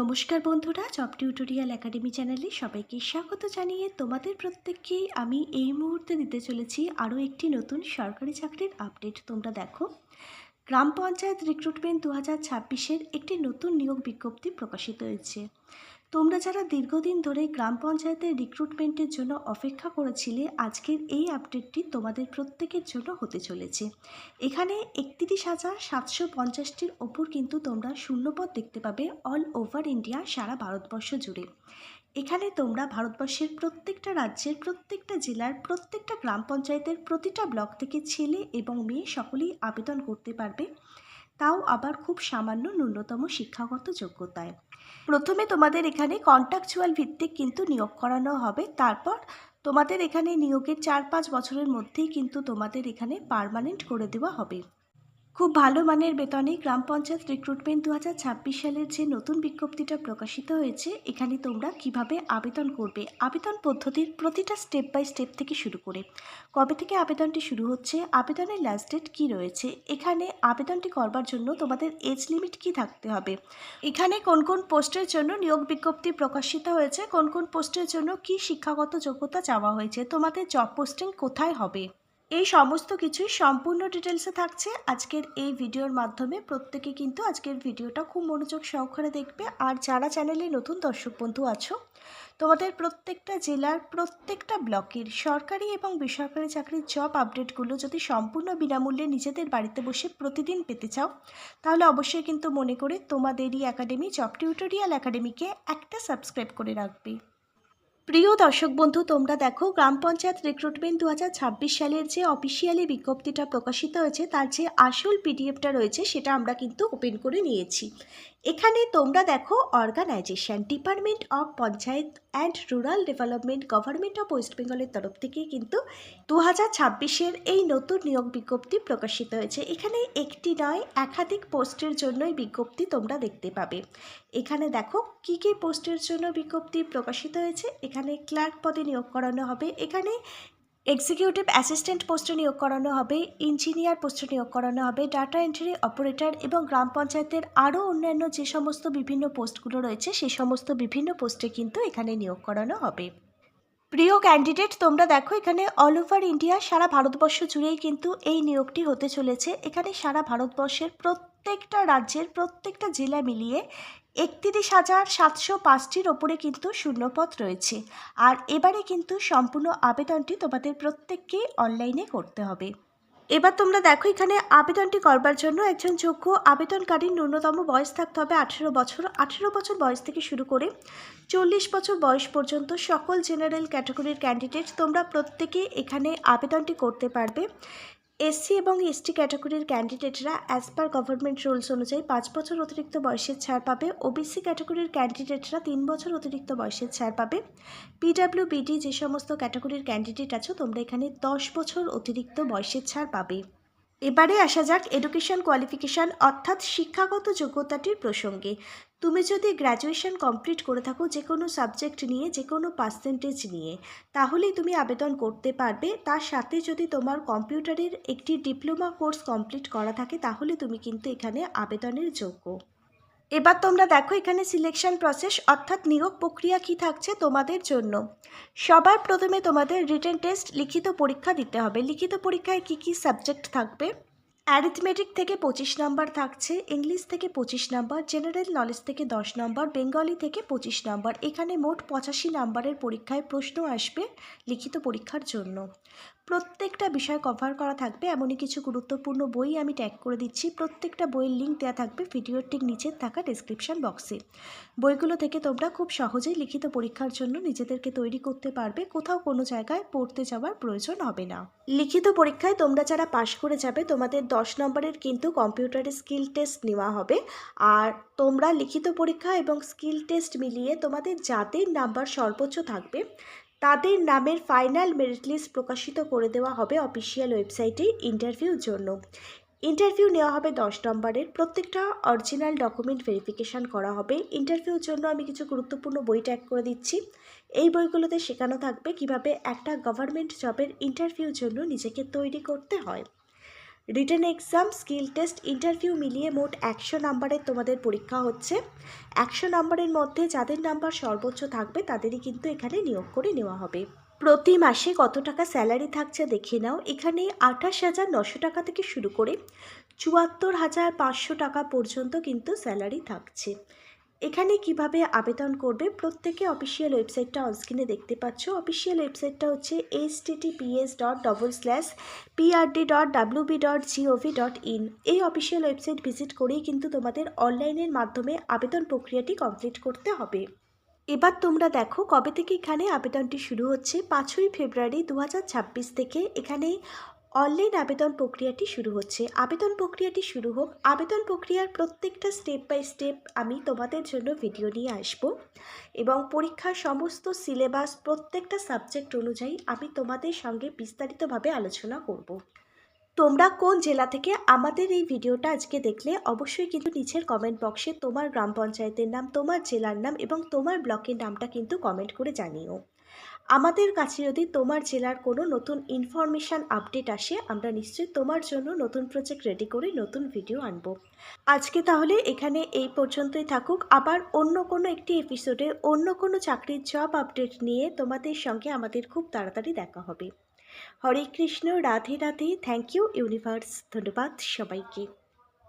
নমস্কার বন্ধুরা, job tutorial academy চ্যানেলে সবাইকে স্বাগত জানিয়ে তোমাদের প্রত্যেককেই আমি এই মুহূর্তে দিতে চলেছি আরও একটি নতুন সরকারি চাকরির আপডেট। তোমরা দেখো, গ্রাম পঞ্চায়েত রিক্রুটমেন্ট 2026-এর একটি নতুন নিয়োগ বিজ্ঞপ্তি প্রকাশিত হয়েছে। তোমরা যারা দীর্ঘদিন ধরে গ্রাম পঞ্চায়েতের রিক্রুটমেন্টের জন্য অপেক্ষা করেছিলে, আজকের এই আপডেটটি তোমাদের প্রত্যেকের জন্য হতে চলেছে। এখানে 31,750টির ওপর কিন্তু তোমরা শূন্যপদ দেখতে পাবে অল ওভার ইন্ডিয়া, সারা ভারতবর্ষ জুড়ে। এখানে তোমরা ভারতবর্ষের প্রত্যেকটা রাজ্যের প্রত্যেকটা জেলার প্রত্যেকটা গ্রাম পঞ্চায়েতের প্রতিটা ব্লক থেকে ছেলে এবং মেয়ে সকলেই আবেদন করতে পারবে, তাও আবার খুব সামান্য ন্যূনতম শিক্ষাগত যোগ্যতায়। প্রথমে তোমাদের এখানে কন্ট্রাকচুয়াল ভিত্তিক কিন্তু নিয়োগ করানো হবে, তারপর তোমাদের এখানে নিয়োগের 4-5 বছরের মধ্যেই কিন্তু তোমাদের এখানে পার্মানেন্ট করে দেওয়া হবে। খুব ভালো মানের বেতনে গ্রাম পঞ্চায়েত রিক্রুটমেন্ট 2026 সালের যে নতুন বিজ্ঞপ্তিটা প্রকাশিত হয়েছে, এখানে তোমরা কিভাবে আবেদন করবে, আবেদন পদ্ধতির প্রতিটা স্টেপ বাই স্টেপ থেকে শুরু করে কবে থেকে আবেদনটি শুরু হচ্ছে, আবেদনের লাস্ট ডেট কী রয়েছে, এখানে আবেদনটি করবার জন্য তোমাদের এজ লিমিট কী থাকতে হবে, এখানে কোন কোন পোস্টের জন্য নিয়োগ বিজ্ঞপ্তি প্রকাশিত হয়েছে, কোন কোন পোস্টের জন্য কী শিক্ষাগত যোগ্যতা চাওয়া হয়েছে, তোমাদের জব পোস্টিং কোথায় হবে, এই সমস্ত কিছুই সম্পূর্ণ ডিটেলসে থাকছে আজকের এই ভিডিওর মাধ্যমে। প্রত্যেকে কিন্তু আজকের ভিডিওটা খুব মনোযোগ সহকারে দেখবে। আর যারা চ্যানেলে নতুন দর্শক বন্ধু আছো, তোমাদের প্রত্যেকটা জেলার প্রত্যেকটা ব্লকের সরকারি এবং বেসরকারি চাকরির জব আপডেটগুলো যদি সম্পূর্ণ বিনামূল্যে নিজেদের বাড়িতে বসে প্রতিদিন পেতে চাও, তাহলে অবশ্যই কিন্তু মনে করে তোমাদেরই একাডেমি জব টিউটোরিয়াল একাডেমিকে একটা সাবস্ক্রাইব করে রাখবে। প্রিয় দর্শক বন্ধু, তোমরা দেখো, গ্রাম পঞ্চায়েত রিক্রুটমেন্ট 2026 সালের যে অফিসিয়ালি বিজ্ঞপ্তিটা প্রকাশিত হয়েছে, তার যে আসল পিডিএফটা রয়েছে সেটা আমরা কিন্তু ওপেন করে নিয়েছি। এখানে তোমরা দেখো, organisation department of panchayat and rural development, government of west বেঙ্গলের তরফ থেকে কিন্তু 2026-এর এই নতুন নিয়োগ বিজ্ঞপ্তি প্রকাশিত হয়েছে। এখানে একটি নয়, একাধিক পোস্টের জন্যই বিজ্ঞপ্তি তোমরা দেখতে পাবে। এখানে দেখো কী কী পোস্টের জন্য বিজ্ঞপ্তি প্রকাশিত হয়েছে। এখানে ক্লার্ক পদে নিয়োগ করানো হবে, এখানে এক্সিকিউটিভ অ্যাসিস্ট্যান্ট পোস্টে নিয়োগ করানো হবে, ইঞ্জিনিয়ার পোস্টে নিয়োগ করানো হবে, ডাটা এন্ট্রি অপারেটর এবং গ্রাম পঞ্চায়েতের আরও অন্যান্য যে সমস্ত বিভিন্ন পোস্টগুলো রয়েছে সেই সমস্ত বিভিন্ন পোস্টে কিন্তু এখানে নিয়োগ করানো হবে। প্রিয় ক্যান্ডিডেট, তোমরা দেখো, এখানে অল ওভার ইন্ডিয়া, সারা ভারতবর্ষ জুড়েই কিন্তু এই নিয়োগটি হতে চলেছে। এখানে সারা ভারতবর্ষের প্রত্যেকটা রাজ্যের প্রত্যেকটা জেলা মিলিয়ে 31,705টির ওপরে কিন্তু শূন্যপদ রয়েছে। আর এবারে কিন্তু সম্পূর্ণ আবেদনটি তোমাদের প্রত্যেককেই অনলাইনে করতে হবে। এবার তোমরা দেখো, এখানে আবেদনটি করবার জন্য একজন যোগ্য আবেদনকারীর ন্যূনতম বয়স থাকতে হবে 18 বছর। 18 বছর বয়স থেকে শুরু করে 40 বছর বয়স পর্যন্ত সকল জেনারেল ক্যাটাগরির ক্যান্ডিডেট তোমরা প্রত্যেকে এখানে আবেদনটি করতে পারবে। এসসি এবং এসটি ক্যাটাগরির ক্যান্ডিডেটরা অ্যাজ পার গভর্নমেন্ট রুলস অনুযায়ী 5 বছর অতিরিক্ত বয়সের ছাড় পাবে। ওবিসি ক্যাটাগরির ক্যান্ডিডেটরা 3 বছর অতিরিক্ত বয়সের ছাড় পাবে। পিডাব্লিউবিডি যে সমস্ত ক্যাটাগরির ক্যান্ডিডেট আছো, তোমরা এখানে 10 বছর অতিরিক্ত বয়সের ছাড় পাবে। এবারে আসা যাক এডুকেশন কোয়ালিফিকেশান অর্থাৎ শিক্ষাগত যোগ্যতাটির প্রসঙ্গে। তুমি যদি গ্র্যাজুয়েশন কমপ্লিট করে থাকো যে কোনো সাবজেক্ট নিয়ে, যে কোনো পার্সেন্টেজ নিয়ে, তাহলেই তুমি আবেদন করতে পারবে। তার সাথে যদি তোমার কম্পিউটারের একটি ডিপ্লোমা কোর্স কমপ্লিট করা থাকে, তাহলে তুমি কিন্তু এখানে আবেদনের যোগ্য। এবার তোমরা দেখো, এখানে সিলেকশন প্রসেস অর্থাৎ নিয়োগ প্রক্রিয়া কী থাকছে তোমাদের জন্য। সবার প্রথমে তোমাদের রিটেন টেস্ট, লিখিত পরীক্ষা দিতে হবে। লিখিত পরীক্ষায় কী কী সাবজেক্ট থাকবে? অ্যারিথমেটিক থেকে 25 নম্বর থাকছে, ইংলিশ থেকে 25 নম্বর, জেনারেল নলেজ থেকে 10 নম্বর, বেঙ্গলি থেকে 25 নম্বর। এখানে মোট 85 নম্বরের পরীক্ষায় প্রশ্ন আসবে লিখিত পরীক্ষার জন্য। প্রত্যেকটা বিষয় কভার করা থাকবে, এমনই কিছু গুরুত্বপূর্ণ বই আমি ট্যাগ করে দিচ্ছি। প্রত্যেকটা বইয়ের লিঙ্ক দেওয়া থাকবে ভিডিওর ঠিক নিচে থাকা ডেসক্রিপশন বক্সে। বইগুলো থেকে তোমরা খুব সহজেই লিখিত পরীক্ষার জন্য নিজেদেরকে তৈরি করতে পারবে, কোথাও কোনো জায়গায় পড়তে যাওয়ার প্রয়োজন হবে না। লিখিত পরীক্ষায় তোমরা যারা পাশ করে যাবে, তোমাদের 10 নম্বরের কিন্তু কম্পিউটারের স্কিল টেস্ট নেওয়া হবে। আর তোমরা লিখিত পরীক্ষা এবং স্কিল টেস্ট মিলিয়ে তোমাদের যাদের নাম্বার সর্বোচ্চ থাকবে, তাদের নামের ফাইনাল মেরিট লিস্ট প্রকাশিত করে দেওয়া হবে অফিসিয়াল ওয়েবসাইটে ইন্টারভিউর জন্য। ইন্টারভিউ নেওয়া হবে 10 নম্বরের, প্রত্যেকটা অরিজিনাল ডকুমেন্ট ভেরিফিকেশান করা হবে। ইন্টারভিউর জন্য আমি কিছু গুরুত্বপূর্ণ বই ট্যাগ করে দিচ্ছি। এই বইগুলোতে শেখানো থাকবে কিভাবে একটা গভর্নমেন্ট জবের ইন্টারভিউর জন্য নিজেকে তৈরি করতে হয়। Written exam, skill test, interview মিলিয়ে মোট 100 নাম্বারের তোমাদের পরীক্ষা হচ্ছে। 100 নাম্বারের মধ্যে যাদের নাম্বার সর্বোচ্চ থাকবে তাদেরই কিন্তু এখানে নিয়োগ করে নেওয়া হবে। প্রতি মাসে কত টাকা স্যালারি থাকছে দেখে নাও। এখানে 28,900 টাকা থেকে শুরু করে 74,500 টাকা পর্যন্ত কিন্তু স্যালারি থাকছে। এখানে কিভাবে আবেদন করবে প্রত্যেকে অফিসিয়াল ওয়েবসাইটটা অনস্ক্রিনে দেখতে পাচ্ছ। অফিসিয়াল ওয়েবসাইটটা হচ্ছে https://prd.wb.gov.in। এই অফিসিয়াল ওয়েবসাইট ভিজিট করেই কিন্তু তোমাদের অনলাইনের মাধ্যমে আবেদন প্রক্রিয়াটি কমপ্লিট করতে হবে। এবার তোমরা দেখো কবে থেকে এখানে আবেদনটি শুরু হচ্ছে। 5ই ফেব্রুয়ারি 2026 থেকে এখানে অনলাইন আবেদন প্রক্রিয়াটি শুরু হচ্ছে। আবেদন প্রক্রিয়াটি শুরু হোক, আবেদন প্রক্রিয়ার প্রত্যেকটা স্টেপ বাই স্টেপ আমি তোমাদের জন্য ভিডিও নিয়ে আসব এবং পরীক্ষার সমস্ত সিলেবাস প্রত্যেকটা সাবজেক্ট অনুযায়ী আমি তোমাদের সঙ্গে বিস্তারিতভাবে আলোচনা করব। তোমরা কোন জেলা থেকে আমাদের এই ভিডিওটা আজকে দেখলে অবশ্যই কিন্তু নিচের কমেন্ট বক্সে তোমার গ্রাম পঞ্চায়েতের নাম, তোমার জেলার নাম এবং তোমার ব্লকের নামটা কিন্তু কমেন্ট করে জানিও। আমাদের কাছে যদি তোমার জেলার কোনো নতুন ইনফরমেশান আপডেট আসে আমরা নিশ্চয়ই তোমার জন্য নতুন প্রজেক্ট রেডি করে নতুন ভিডিও আনব। আজকে তাহলে এখানে এই পর্যন্তই থাকুক। আবার অন্য কোনো একটি এপিসোডে অন্য কোনো চাকরির জব আপডেট নিয়ে তোমাদের সঙ্গে আমাদের খুব তাড়াতাড়ি দেখা হবে। Hare Krishna, Radhe Radhe, thank you universe. ধন্যবাদ সবাইকে।